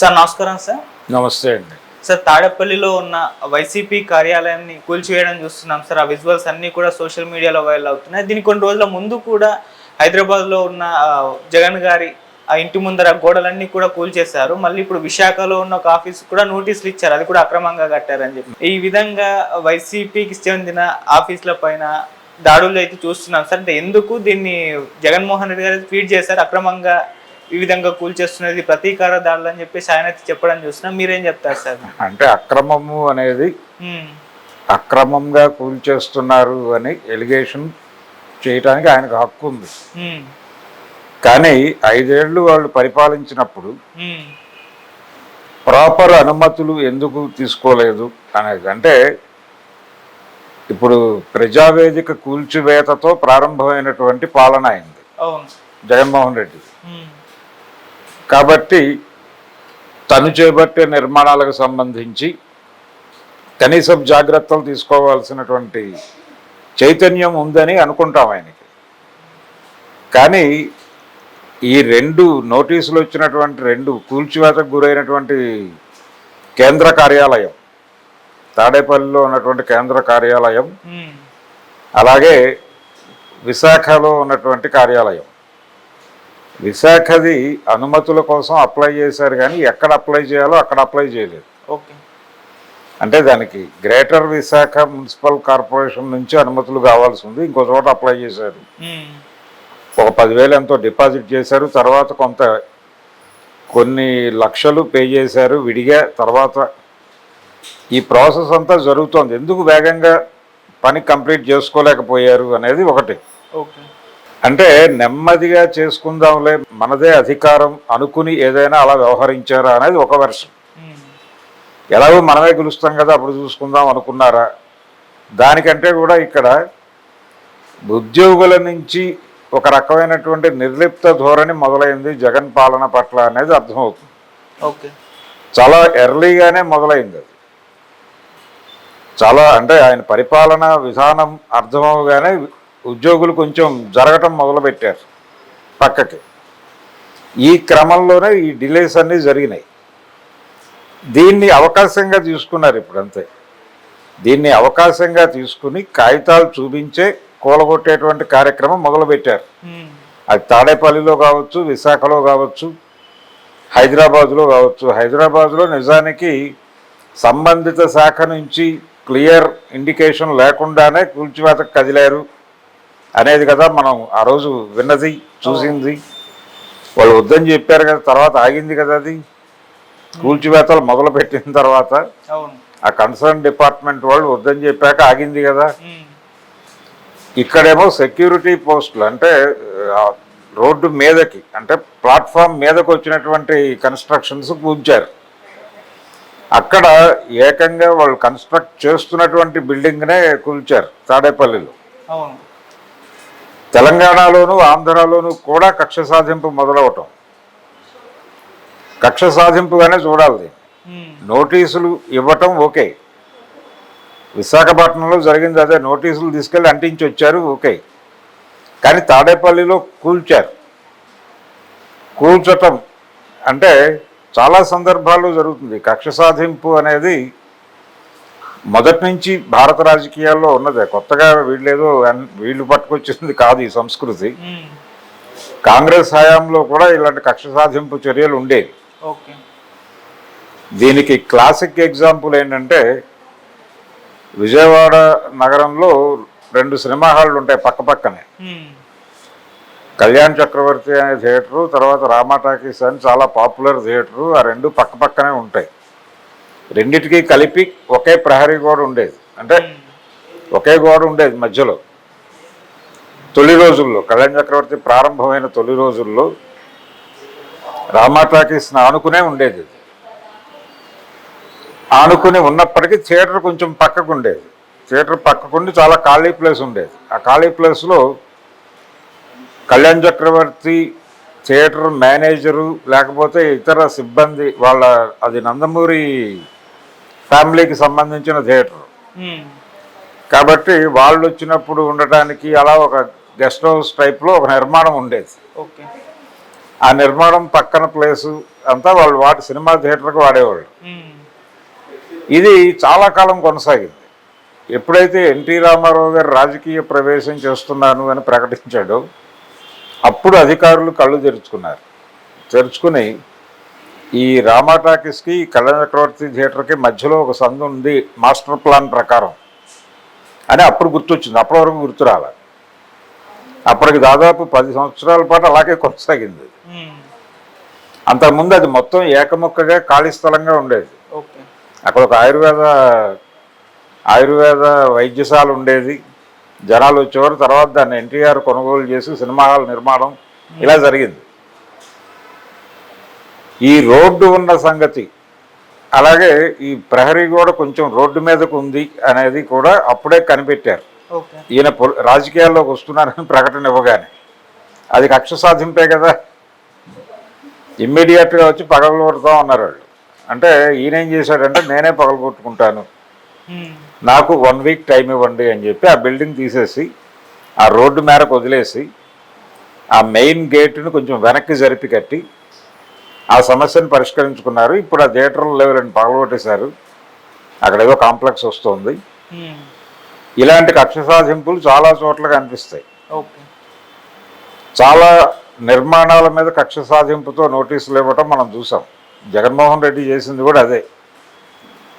Sir నమస్కారం sir. నమస్తే అండి. సార్ తాడేపల్లిలో ఉన్న వైసీపీ కార్యాలయాన్ని కూల్చివేయడం చూస్తున్నాం సార్. ఆ విజువల్స్ అన్నీ కూడా సోషల్ మీడియాలో వైరల్ అవుతున్నాయి. దీనికి కొన్ని రోజుల ముందు కూడా హైదరాబాద్లో ఉన్న జగన్ గారి ఆ ఇంటి ముందర గోడలన్నీ కూడా కూల్చేశారు. మళ్ళీ ఇప్పుడు విశాఖలో ఉన్న ఒక ఆఫీస్ కూడా నోటీసులు ఇచ్చారు, అది కూడా అక్రమంగా కట్టారని చెప్పి. ఈ విధంగా వైసీపీకి చెందిన ఆఫీసుల పైన దాడులు అయితే చూస్తున్నాం సార్. అంటే ఎందుకు దీన్ని జగన్మోహన్ రెడ్డి గారు ట్వీట్ చేశారు, అక్రమంగా ఈ విధంగా కూల్చేస్తున్నది ప్రతీకార దాడులు అని చెప్పేసి ఆయన చెప్పడం చూస్తున్నాం. మీరేం చెప్తారు సార్? అంటే అక్రమము అనేది అక్రమంగా కూల్చేస్తున్నారు అని ఎలిగేషన్ చేయడానికి ఆయనకు హక్కు ఉంది. కానీ 5 ఏళ్ళు వాళ్ళు పరిపాలించినప్పుడు ప్రాపర్ అనుమతులు ఎందుకు తీసుకోలేదు అనేది, అంటే ఇప్పుడు ప్రజావేదిక కూల్చివేతతో ప్రారంభమైనటువంటి పాలన అయింది జగన్మోహన్ రెడ్డి. కాబట్టి తను చేపట్టే నిర్మాణాలకు సంబంధించి కనీసం జాగ్రత్తలు తీసుకోవాల్సినటువంటి చైతన్యం ఉందని అనుకుంటాం ఆయనకి. కానీ ఈ 2 నోటీసులు వచ్చినటువంటి 2 కూల్చివేతకు గురైనటువంటి కేంద్ర కార్యాలయం, తాడేపల్లిలో ఉన్నటువంటి కేంద్ర కార్యాలయం, అలాగే విశాఖలో ఉన్నటువంటి కార్యాలయం. విశాఖది అనుమతుల కోసం అప్లై చేశారు, కానీ ఎక్కడ అప్లై చేయాలో అక్కడ అప్లై చేయలేదు. అంటే దానికి గ్రేటర్ విశాఖ మున్సిపల్ కార్పొరేషన్ నుంచి అనుమతులు కావాల్సి ఉంది, ఇంకో చోట అప్లై చేశారు. ఒక 10,000 ఎంతో డిపాజిట్ చేశారు, తర్వాత కొన్ని లక్షలు పే చేశారు విడిగా. తర్వాత ఈ ప్రాసెస్ అంతా జరుగుతోంది. ఎందుకు వేగంగా పని కంప్లీట్ చేసుకోలేకపోయారు అనేది ఒకటి. అంటే నెమ్మదిగా చేసుకుందాంలే, మనదే అధికారం అనుకుని ఏదైనా అలా వ్యవహరించారా అనేది ఒక వెర్షన్. ఎలాగో మనమే గెలుస్తాం కదా, అప్పుడు చూసుకుందాం అనుకున్నారా? దానికంటే కూడా ఇక్కడ ఉద్యోగుల నుంచి ఒక రకమైనటువంటి నిర్లిప్త ధోరణి మొదలైంది జగన్ పాలన పట్ల అనేది అర్థమవుతుంది. చాలా ఎర్లీగానే మొదలైంది అది. చాలా అంటే ఆయన పరిపాలన విధానం అర్థమవగానే ఉద్యోగులు కొంచెం జరగటం మొదలుపెట్టారు పక్కకి. ఈ క్రమంలోనే ఈ డిలేస్ అన్నీ జరిగినాయి. దీన్ని అవకాశంగా తీసుకున్నారు ఇప్పుడు, అంతే. దీన్ని అవకాశంగా తీసుకుని కాగితాలు చూపించే కూలగొట్టేటువంటి కార్యక్రమం మొదలుపెట్టారు. అది తాడేపల్లిలో కావచ్చు, విశాఖలో కావచ్చు, హైదరాబాద్లో కావచ్చు. హైదరాబాద్లో నిజానికి సంబంధిత శాఖ నుంచి క్లియర్ ఇండికేషన్ లేకుండానే కూల్చివేతకు కదిలారు అనేది కదా మనం ఆ రోజు విన్నది, చూసింది. వాళ్ళు వద్దని చెప్పారు కదా, తర్వాత ఆగింది కదా అది. కూల్చివేతలు మొదలుపెట్టిన తర్వాత ఆ కన్సర్న్ డిపార్ట్మెంట్ వాళ్ళు వద్దని చెప్పాక ఆగింది కదా. ఇక్కడేమో సెక్యూరిటీ పోస్టులు, అంటే రోడ్డు మీదకి, అంటే ప్లాట్ఫామ్ మీదకి వచ్చినటువంటి కన్స్ట్రక్షన్స్ కూల్చారు. అక్కడ ఏకంగా వాళ్ళు కన్స్ట్రక్ట్ చేస్తున్నటువంటి బిల్డింగ్నే కూల్చారు తాడేపల్లిలో. తెలంగాణలోను ఆంధ్రాలోను కూడా కక్ష సాధింపు మొదలవటం. కక్ష సాధింపుగానే చూడాలి. నోటీసులు ఇవ్వటం ఓకే, విశాఖపట్నంలో జరిగింది అదే. నోటీసులు తీసుకెళ్ళి అంటించి వచ్చారు, ఓకే. కానీ తాడేపల్లిలో కూల్చారు. కూల్చటం అంటే చాలా సందర్భాల్లో జరుగుతుంది. కక్ష సాధింపు అనేది మొదటి నుంచి భారత రాజకీయాల్లో ఉన్నదే, కొత్తగా వీళ్ళు పట్టుకొచ్చింది కాదు ఈ సంస్కృతి. కాంగ్రెస్ హయాంలో కూడా ఇలాంటి కక్ష సాధింపు చర్యలు ఉండేవి. దీనికి క్లాసిక్ ఎగ్జాంపుల్ ఏంటంటే, విజయవాడ నగరంలో 2 సినిమా హాళ్ళు ఉంటాయి పక్క పక్కనే. కళ్యాణ్ చక్రవర్తి అనే థియేటరు, తర్వాత రామా టాకీస్ అని చాలా పాపులర్ థియేటరు. ఆ 2 పక్క పక్కనే ఉంటాయి. రెండిటికి కలిపి ఒకే ప్రహరీ గోడ ఉండేది, అంటే ఒకే గోడ ఉండేది మధ్యలో. తొలి రోజుల్లో, కళ్యాణ్ చక్రవర్తి ప్రారంభమైన తొలి రోజుల్లో రామా టాకీస్ ఆనుకునే ఉండేది. ఆనుకుని ఉన్నప్పటికీ థియేటర్ కొంచెం పక్కకు ఉండేది. థియేటర్ పక్కకుండి చాలా ఖాళీ ప్లేస్ ఉండేది. ఆ ఖాళీ ప్లేస్లో కళ్యాణ్ చక్రవర్తి థియేటర్ మేనేజరు లేకపోతే ఇతర సిబ్బంది అది నందమూరి ఫ్యామిలీకి సంబంధించిన థియేటర్ కాబట్టి వాళ్ళు వచ్చినప్పుడు ఉండటానికి అలా ఒక గెస్ట్ హౌస్ టైప్లో ఒక నిర్మాణం ఉండేది. ఆ నిర్మాణం పక్కన ప్లేసు అంతా వాళ్ళు సినిమా థియేటర్కి వాడేవాళ్ళు. ఇది చాలా కాలం కొనసాగింది. ఎప్పుడైతే ఎన్టీ రామారావు గారు రాజకీయ ప్రవేశం చేస్తున్నాను అని ప్రకటించాడో అప్పుడు అధికారులు కళ్ళు తెరుచుకుని ఈ రామా టాకీస్కి కళ్యాణ చక్రవర్తి థియేటర్కి మధ్యలో ఒక సందు ఉంది మాస్టర్ ప్లాన్ ప్రకారం అని అప్పుడు గుర్తొచ్చింది. అప్పటి వరకు గుర్తు రాల. అప్పటికి దాదాపు 10 సంవత్సరాల పాటు అలాగే కొనసాగింది. అంతకుముందు అది మొత్తం ఏకముక్కగా ఖాళీ స్థలంగా ఉండేది. అక్కడ ఒక ఆయుర్వేద వైద్యశాల ఉండేది. జనాలు వచ్చేవారు. తర్వాత దాన్ని ఎన్టీఆర్ కొనుగోలు చేసి సినిమా హాల్ నిర్మాణం ఇలా జరిగింది. ఈ రోడ్డు ఉన్న సంగతి, అలాగే ఈ ప్రహరీ కూడా కొంచెం రోడ్డు మీదకు ఉంది అనేది కూడా అప్పుడే కనిపెట్టారు. ఈయన రాజకీయాల్లోకి వస్తున్నారని ప్రకటన ఇవ్వగానే అది కక్ష సాధింపే కదా. ఇమ్మీడియట్గా వచ్చి పగలగొడతాం అన్నారు వాళ్ళు. అంటే ఈయనేం చేశాడంటే నేనే పగలగొట్టుకుంటాను, నాకు 1 వీక్ టైం ఇవ్వండి అని చెప్పి ఆ బిల్డింగ్ తీసేసి ఆ రోడ్డు మేరకు వదిలేసి ఆ మెయిన్ గేటును కొంచెం వెనక్కి జరిపి కట్టి ఆ సమస్యను పరిష్కరించుకున్నారు. ఇప్పుడు ఆ థియేటర్ లెవెల్ అని పగలగొట్టేశారు. అక్కడ ఏదో కాంప్లెక్స్ వస్తుంది. ఇలాంటి కక్ష సాధింపులు చాలా చోట్ల కనిపిస్తాయి. చాలా నిర్మాణాల మీద కక్ష సాధింపుతో నోటీసులు ఇవ్వటం మనం చూసాం. జగన్మోహన్ రెడ్డి చేసింది కూడా అదే.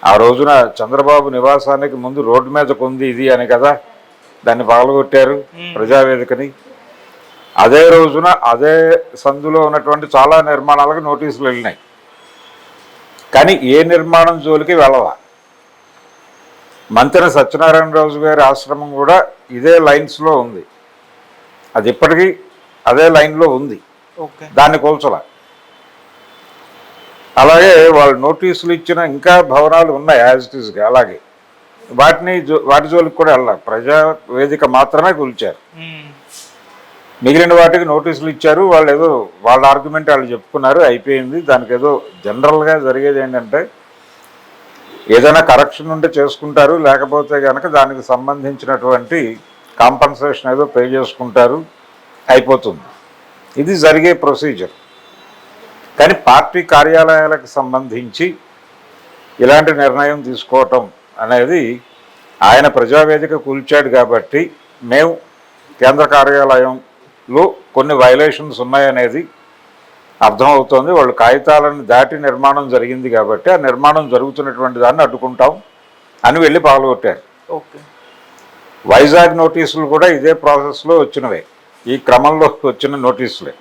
ఆ రోజున చంద్రబాబు నివాసానికి ముందు రోడ్డు మీదకు ఉంది ఇది అని కదా దాన్ని పగలగొట్టారు ప్రజావేదికని. అదే రోజున అదే సందులో ఉన్నటువంటి చాలా నిర్మాణాలకు నోటీసులు వెళ్ళినాయి. కానీ ఏ నిర్మాణం జోలికి వెళ్ళవా. మంతెన సత్యనారాయణరాజు గారి ఆశ్రమం కూడా ఇదే లైన్స్లో ఉంది. అది ఇప్పటికీ అదే లైన్లో ఉంది. దాన్ని కూల్చలా. అలాగే వాళ్ళు నోటీసులు ఇచ్చిన ఇంకా భవనాలు ఉన్నాయి యాజ్ ఇట్ ఈస్గా. అలాగే వాటి జోలికి కూడా వెళ్ళాలి. ప్రజావేదిక మాత్రమే కూల్చారు. మిగిలిన వాటికి నోటీసులు ఇచ్చారు. వాళ్ళు ఏదో వాళ్ళ ఆర్గ్యుమెంట్ వాళ్ళు చెప్పుకున్నారు, అయిపోయింది. దానికి ఏదో జనరల్గా జరిగేది ఏంటంటే ఏదైనా కరెక్షన్ ఉంటే చేసుకుంటారు, లేకపోతే కనుక దానికి సంబంధించినటువంటి కాంపన్సేషన్ ఏదో పే చేసుకుంటారు, అయిపోతుంది. ఇది జరిగే ప్రొసీజర్. కానీ పార్టీ కార్యాలయాలకు సంబంధించి ఇలాంటి నిర్ణయం తీసుకోవటం అనేది ఆయన ప్రజావేదిక కూల్చాడు కాబట్టి మేము కేంద్ర కార్యాలయంలో కొన్ని వైలేషన్స్ ఉన్నాయనేది అర్థమవుతోంది. వాళ్ళు కాగితాలను దాటి నిర్మాణం జరిగింది కాబట్టి ఆ నిర్మాణం జరుగుతున్నటువంటి దాన్ని అడ్డుకుంటాం అని వెళ్ళి పగలగొట్టారు. వైజాగ్ నోటీసులు కూడా ఇదే ప్రాసెస్లో వచ్చినవే, ఈ క్రమంలో వచ్చిన నోటీసులే.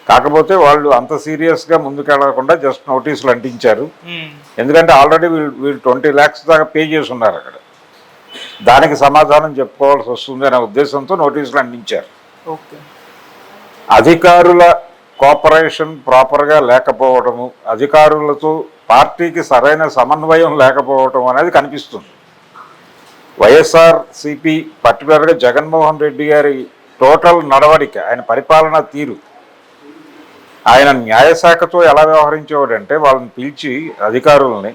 కాకపోతే వాళ్ళు అంత సీరియస్గా ముందుకెళ్ళకుండా జస్ట్ నోటీసులు అంటించారు. ఎందుకంటే ఆల్రెడీ వీళ్ళు 20 lakhs దాకా పే చేసి ఉన్నారు అక్కడ. దానికి సమాధానం చెప్పుకోవాల్సి వస్తుంది అనే ఉద్దేశంతో నోటీసులు అంటించారు. అధికారుల కోఆపరేషన్ ప్రాపర్గా లేకపోవడము, అధికారులతో పార్టీకి సరైన సమన్వయం లేకపోవడం అనేది కనిపిస్తుంది. వైఎస్ఆర్సీపీ పర్టికులర్గా జగన్మోహన్ రెడ్డి గారి టోటల్ నడవడిక, ఆయన పరిపాలనా తీరు, ఆయన న్యాయశాఖతో ఎలా వ్యవహరించేవాడంటే వాళ్ళని పిలిచి అధికారులని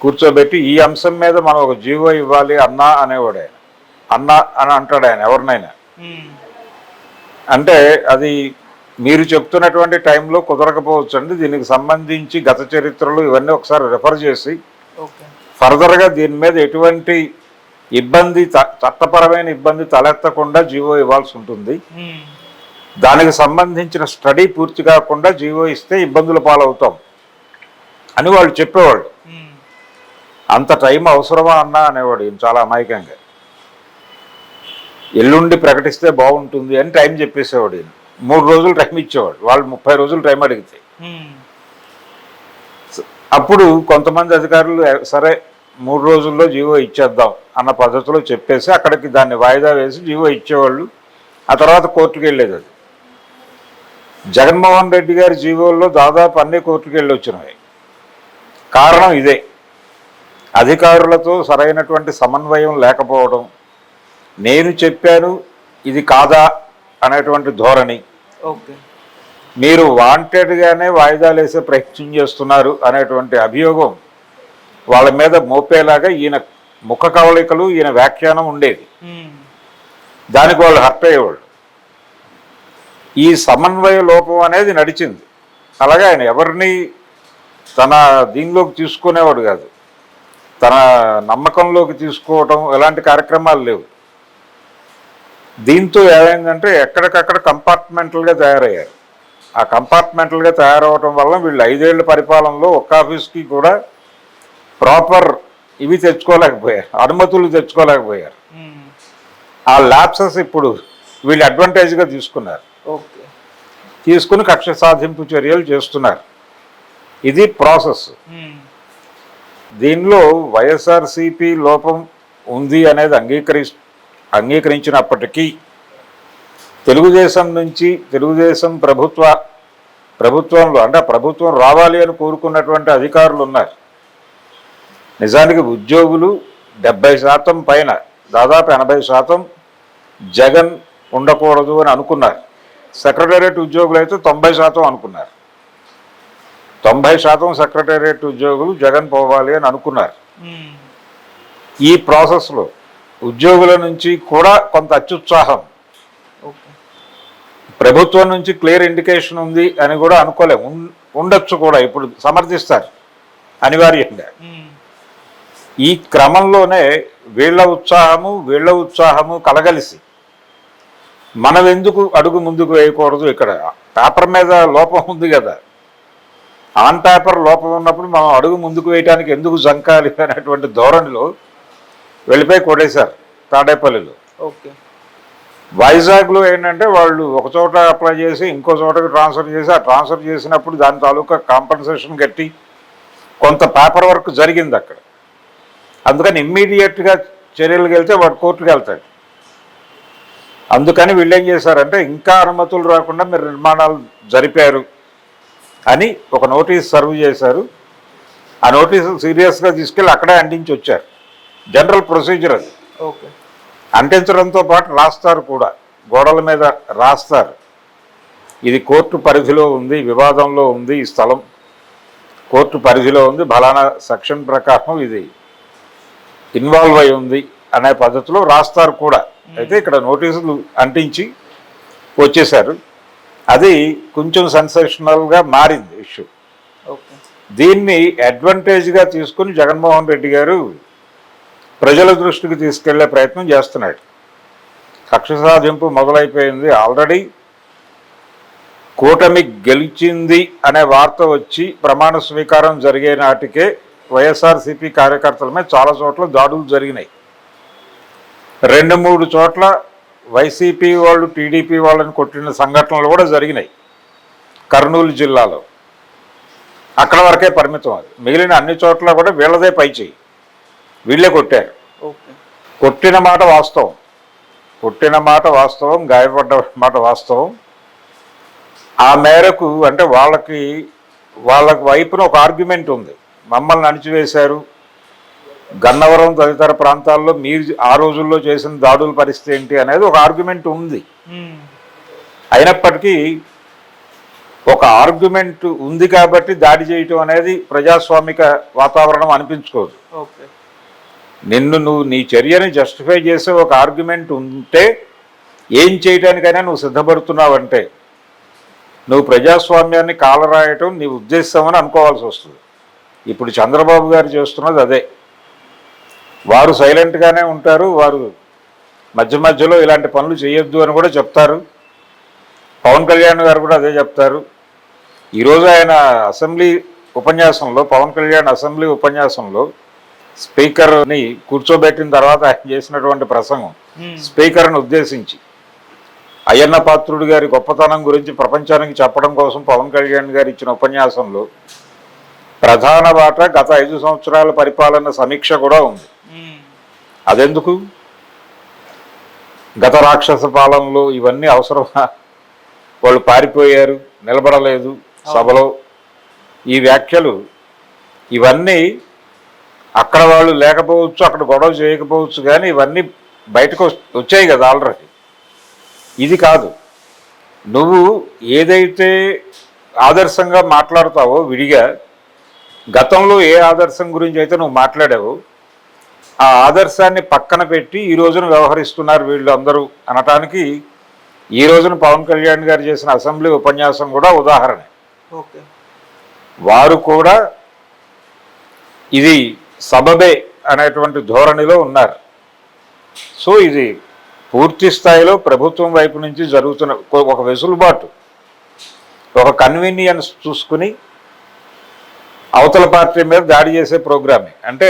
కూర్చోబెట్టి ఈ అంశం మీద మనం ఒక జీవో ఇవ్వాలి అన్నా అనేవాడు. ఆయన అన్నా అని అంటాడు ఆయన ఎవరినైనా. అంటే అది మీరు చెప్తున్నటువంటి టైంలో కుదరకపోవచ్చు అండి, దీనికి సంబంధించి గత చరిత్రలు ఇవన్నీ ఒకసారి రెఫర్ చేసి ఫర్దర్గా దీని మీద ఎటువంటి ఇబ్బంది, చట్టపరమైన ఇబ్బంది తలెత్తకుండా జీవో ఇవ్వాల్సి ఉంటుంది. దానికి సంబంధించిన స్టడీ పూర్తి కాకుండా జీవో ఇస్తే ఇబ్బందుల పాలవుతాం అని వాళ్ళు చెప్పేవాళ్ళు. అంత టైం అవసరమా అన్నా అనేవాడు ఈయన చాలా అమాయకంగా. ఎల్లుండి ప్రకటిస్తే బాగుంటుంది అని టైం చెప్పేసేవాడు ఈయన. 3 రోజులు టైం ఇచ్చేవాడు, వాళ్ళు 30 రోజులు టైం అడిగితే. అప్పుడు కొంతమంది అధికారులు సరే 3 రోజుల్లో జీవో ఇచ్చేద్దాం అన్న పద్ధతిలో చెప్పేసి అక్కడికి దాన్ని వాయిదా వేసి జీవో ఇచ్చేవాళ్ళు. ఆ తర్వాత కోర్టుకు వెళ్ళేది. అది జగన్మోహన్ రెడ్డి గారి జీవోల్లో దాదాపు అన్ని కోర్టుకు వెళ్ళి వచ్చినవి. కారణం ఇదే, అధికారులతో సరైనటువంటి సమన్వయం లేకపోవడం, నేను చెప్పాను ఇది కాదా అనేటువంటి ధోరణి, మీరు వాంటెడ్గానే వాయిదాలు వేసే ప్రయత్నం చేస్తున్నారు అనేటువంటి అభియోగం వాళ్ళ మీద మోపేలాగా ఈయన ముఖ కవళికలు, ఈయన వ్యాఖ్యానం ఉండేది. దానికి వాళ్ళు హర్ట్ అయ్యేవాళ్ళు. ఈ సమన్వయ లోపం అనేది నడిచింది. అలాగే ఆయన ఎవరిని తన దీనిలోకి తీసుకునేవాడు కాదు, తన నమ్మకంలోకి తీసుకోవటం ఇలాంటి కార్యక్రమాలు లేవు. దీంతో ఏమైందంటే ఎక్కడికక్కడ కంపార్ట్మెంటల్గా తయారయ్యారు. ఆ కంపార్ట్మెంటల్గా తయారవటం వల్ల వీళ్ళు 5 ఏళ్ల పరిపాలనలో ఒక్క ఆఫీస్కి కూడా ప్రాపర్ ఇవి తెచ్చుకోలేకపోయారు, అనుమతులు తెచ్చుకోలేకపోయారు. ఆ ల్యాప్సెస్ ఇప్పుడు వీళ్ళు అడ్వాంటేజ్గా తీసుకున్నారు. ఓకే, తీసుకుని కక్ష సాధింపు చర్యలు చేస్తున్నారు. ఇది ప్రాసెస్. దీనిలో వైఎస్ఆర్సీపీ లోపం ఉంది అనేది అంగీకరించినప్పటికీ తెలుగుదేశం నుంచి తెలుగుదేశం ప్రభుత్వంలో అంటే ప్రభుత్వం రావాలి అని కోరుకున్నటువంటి అధికారులు ఉన్నారు. నిజానికి ఉద్యోగులు 70% పైన, దాదాపు 80% జగన్ ఉండకూడదు అని అనుకున్నారు. సెక్రటేరియట్ ఉద్యోగులు అయితే 90% అనుకున్నారు. 90% సెక్రటేరియట్ ఉద్యోగులు జగన్ పోవాలి అని అనుకున్నారు. ఈ ప్రాసెస్లో ఉద్యోగుల నుంచి కూడా కొంత అత్యుత్సాహం, ప్రభుత్వం నుంచి క్లియర్ ఇండికేషన్ ఉంది అని కూడా అనుకోలేము. ఉండొచ్చు కూడా, ఇప్పుడు సమర్థిస్తారు అనివార్యంగా. ఈ క్రమంలోనే వీళ్ళ ఉత్సాహము కలగలిసి మనం ఎందుకు అడుగు ముందుకు వేయకూడదు, ఇక్కడ పేపర్ మీద లోపం ఉంది కదా, ఆన్ పేపర్ లోపం ఉన్నప్పుడు మనం అడుగు ముందుకు వేయడానికి ఎందుకు జంకాలి అనేటువంటి ధోరణిలో వెళ్ళిపోయి కొట్టేశారు తాడేపల్లిలో. ఓకే, వైజాగ్లో ఏంటంటే వాళ్ళు ఒక చోట అప్లై చేసి ఇంకో చోటకి ట్రాన్స్ఫర్ చేసి, ఆ ట్రాన్స్ఫర్ చేసినప్పుడు దాని తాలూకా కాంపన్సేషన్ కట్టి కొంత పేపర్ వర్క్ జరిగింది అక్కడ. అందుకని ఇమ్మీడియట్గా చర్యలకు వెళ్తే వాడు కోర్టుకు వెళ్తాడు. అందుకని వీళ్ళు ఏం చేశారంటే ఇంకా అనుమతులు రాకుండా మీరు నిర్మాణాలు జరిపారు అని ఒక నోటీస్ సర్వ్ చేశారు. ఆ నోటీసు సీరియస్గా తీసుకెళ్ళి అక్కడే అంటించి వచ్చారు. జనరల్ ప్రొసీజర్ అది. ఓకే, అంటించడంతో పాటు రాస్తారు కూడా, గోడల మీద రాస్తారు, ఇది కోర్టు పరిధిలో ఉంది, వివాదంలో ఉంది, ఈ స్థలం కోర్టు పరిధిలో ఉంది, ఫలానా సెక్షన్ ప్రకారం ఇది ఇన్వాల్వ్ అయి ఉంది అనే పద్ధతిలో రాస్తారు కూడా. అయితే ఇక్కడ నోటీసులు అంటించి వచ్చేశారు. అది కొంచెం సెన్సేషనల్గా మారింది ఇష్యూ. దీన్ని అడ్వాంటేజ్గా తీసుకుని జగన్మోహన్ రెడ్డి గారు ప్రజల దృష్టికి తీసుకెళ్లే ప్రయత్నం చేస్తున్నాడు. కక్ష సాధింపు మొదలైపోయింది. ఆల్రెడీ కూటమి గెలిచింది అనే వార్త వచ్చి ప్రమాణ స్వీకారం జరిగే నాటికే వైఎస్ఆర్సీపీ కార్యకర్తల మీద చాలా చోట్ల దాడులు జరిగినాయి. 2-3 చోట్ల వైసీపీ వాళ్ళు టీడీపీ వాళ్ళని కొట్టిన సంఘటనలు కూడా జరిగినాయి కర్నూలు జిల్లాలో. అక్కడ వరకే పరిమితం. అది మిగిలిన అన్ని చోట్ల కూడా వీళ్ళదే పైచేయి, వీళ్ళే కొట్టారు. కొట్టిన మాట వాస్తవం, గాయపడ్డ మాట వాస్తవం. ఆ మేరకు అంటే వాళ్ళ వైపున ఒక ఆర్గ్యుమెంట్ ఉంది. మమ్మల్ని అణిచివేశారు, గన్నవరం తదితర ప్రాంతాల్లో మీరు ఆ రోజుల్లో చేసిన దాడుల పరిస్థితి ఏంటి అనేది ఒక ఆర్గ్యుమెంట్ ఉంది. అయినప్పటికీ ఒక ఆర్గ్యుమెంట్ ఉంది కాబట్టి దాడి చేయటం అనేది ప్రజాస్వామిక వాతావరణం అనిపించుకోదు. నువ్వు నీ చర్యని జస్టిఫై చేసే ఒక ఆర్గ్యుమెంట్ ఉంటే ఏం చేయడానికైనా నువ్వు సిద్ధపడుతున్నావంటే నువ్వు ప్రజాస్వామ్యాన్ని కాలరాయటం నీ ఉద్దేశం అని అనుకోవాల్సి వస్తుంది. ఇప్పుడు చంద్రబాబు గారు చేస్తున్నది అదే. వారు సైలెంట్గానే ఉంటారు, వారు మధ్యలో ఇలాంటి పనులు చేయొద్దు అని కూడా చెప్తారు. పవన్ కళ్యాణ్ గారు కూడా అదే చెప్తారు. ఈరోజు ఆయన పవన్ కళ్యాణ్ అసెంబ్లీ ఉపన్యాసంలో స్పీకర్ని కూర్చోబెట్టిన తర్వాత ఆయన చేసినటువంటి ప్రసంగం, స్పీకర్ని ఉద్దేశించి అయ్యన్న పాత్రుడు గారి గొప్పతనం గురించి ప్రపంచానికి చెప్పడం కోసం పవన్ కళ్యాణ్ గారు ఇచ్చిన ఉపన్యాసంలో ప్రధాన బాట గత 5 సంవత్సరాల పరిపాలన సమీక్ష కూడా ఉంది. అదెందుకు? గత రాక్షస పాలనలో ఇవన్నీ అవసరమా? వాళ్ళు పారిపోయారు, నిలబడలేదు సభలో, ఈ వ్యాఖ్యలు ఇవన్నీ అక్కడ వాళ్ళు లేకపోవచ్చు, అక్కడ గొడవ చేయకపోవచ్చు, కానీ ఇవన్నీ బయటకు వచ్చాయి కదా ఆల్రెడీ. ఇది కాదు, నువ్వు ఏదైతే ఆదర్శంగా మాట్లాడతావో విడిగా, గతంలో ఏ ఆదర్శం గురించి అయితే నువ్వు మాట్లాడావో ఆ ఆదర్శాన్ని పక్కన పెట్టి ఈ రోజున వ్యవహరిస్తున్నారు వీళ్ళు అందరూ అనటానికి ఈ రోజున పవన్ కళ్యాణ్ గారు చేసిన అసెంబ్లీ ఉపన్యాసం కూడా ఉదాహరణ. ఓకే. వారు కూడా ఇది సబబే అనేటువంటి ధోరణిలో ఉన్నారు. సో ఇది పూర్తి స్థాయిలో ప్రభుత్వం వైపు నుంచి జరుగుతున్న ఒక వెసులుబాటు, ఒక కన్వీనియన్స్ చూసుకుని అవతల పార్టీ మీద దాడి చేసే ప్రోగ్రామే. అంటే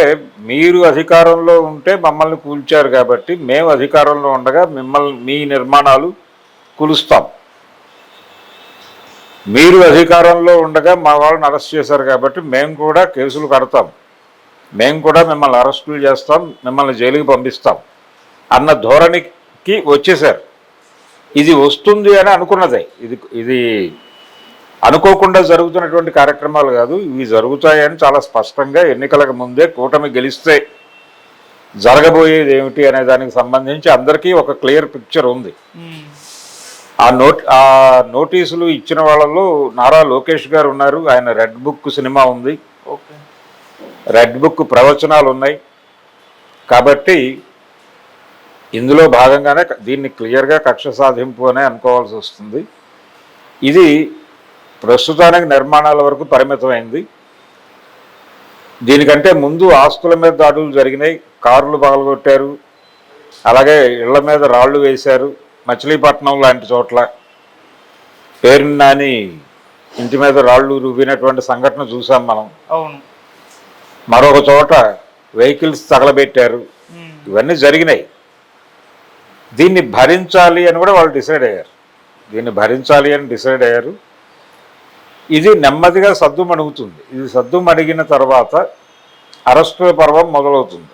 మీరు అధికారంలో ఉంటే మమ్మల్ని కూల్చారు కాబట్టి మేము అధికారంలో ఉండగా మీ నిర్మాణాలు కూలుస్తాం. మీరు అధికారంలో ఉండగా మా వాళ్ళని అరెస్ట్ చేశారు కాబట్టి మేము కూడా కేసులు కడతాం, మేము కూడా మిమ్మల్ని అరెస్టులు చేస్తాం, మిమ్మల్ని జైలుకి పంపిస్తాం అన్న ధోరణికి వచ్చేశారు. ఇది వస్తుంది అని అనుకున్నదే. ఇది అనుకోకుండా జరుగుతున్నటువంటి కార్యక్రమాలు కాదు, ఇవి జరుగుతాయని చాలా స్పష్టంగా ఎన్నికలకు ముందే కూటమి గెలిస్తే జరగబోయేది ఏమిటి అనే దానికి సంబంధించి అందరికీ ఒక క్లియర్ పిక్చర్ ఉంది. ఆ నోటీసులు ఇచ్చిన వాళ్ళలో నారా లోకేష్ గారు ఉన్నారు. ఆయన రెడ్ బుక్ సినిమా ఉంది, రెడ్ బుక్ ప్రవచనాలు ఉన్నాయి. కాబట్టి ఇందులో భాగంగానే దీన్ని క్లియర్గా కక్ష సాధింపు అనే అనుకోవాల్సి వస్తుంది. ఇది ప్రస్తుతానికి నిర్మాణాల వరకు పరిమితమైంది. దీనికంటే ముందు ఆస్తుల మీద దాడులు జరిగినాయి, కార్లు పగలగొట్టారు, అలాగే ఇళ్ల మీద రాళ్లు వేశారు. మచిలీపట్నం లాంటి చోట్ల పేరు నాని ఇంటి మీద రాళ్లు రువ్వినటువంటి సంఘటన చూసాం మనం. మరొక చోట వెహికల్స్ తగలబెట్టారు. ఇవన్నీ జరిగినాయి. దీన్ని భరించాలి అని కూడా వాళ్ళు డిసైడ్ అయ్యారు. ఇది నెమ్మదిగా సద్దుమణుగుతుంది. ఇది సద్దుమణిగిన తర్వాత అరెస్టుల పర్వం మొదలవుతుంది.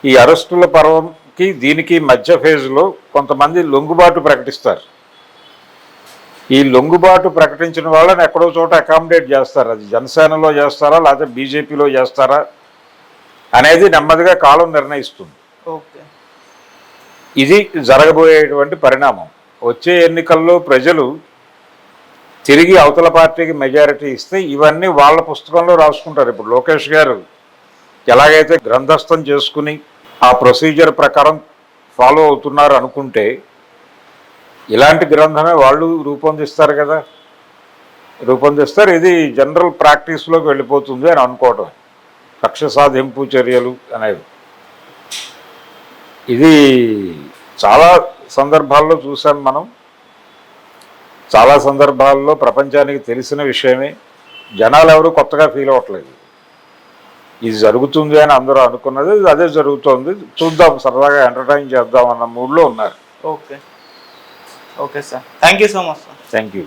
ఈ అరెస్టుల పర్వంకి దీనికి మధ్య ఫేజ్లో కొంతమంది లొంగుబాటు ప్రకటిస్తారు. ఈ లొంగుబాటు ప్రకటించిన వాళ్ళని ఎక్కడో చోట అకామిడేట్ చేస్తారు. అది జనసేనలో చేస్తారా లేకపోతే బీజేపీలో చేస్తారా అనేది నెమ్మదిగా కాలం నిర్ణయిస్తుంది. ఇది జరగబోయేటువంటి పరిణామం. వచ్చే ఎన్నికల్లో ప్రజలు తిరిగి అవతల పార్టీకి మెజారిటీ ఇస్తే ఇవన్నీ వాళ్ళ పుస్తకంలో రాసుకుంటారు. ఇప్పుడు లోకేష్ గారు ఎలాగైతే గ్రంథస్థం చేసుకుని ఆ ప్రొసీజర్ ప్రకారం ఫాలో అవుతున్నారు అనుకుంటే ఇలాంటి గ్రంథమే వాళ్ళు రూపొందిస్తారు. ఇది జనరల్ ప్రాక్టీస్లోకి వెళ్ళిపోతుంది అని అనుకోవటం. కక్ష సాధింపు చర్యలు అనేవి ఇది చాలా సందర్భాల్లో చూసాం మనం. చాలా సందర్భాల్లో ప్రపంచానికి తెలిసిన విషయమే. జనాలు ఎవరు కొత్తగా ఫీల్ అవ్వట్లేదు. ఇది జరుగుతుంది అని అందరూ అనుకున్నది అదే జరుగుతోంది. చూద్దాం, సరదాగా ఎంటర్టైన్ చేద్దాం అన్న మూడ్లో ఉన్నారు. Okay sir, thank you so much sir. Thank you.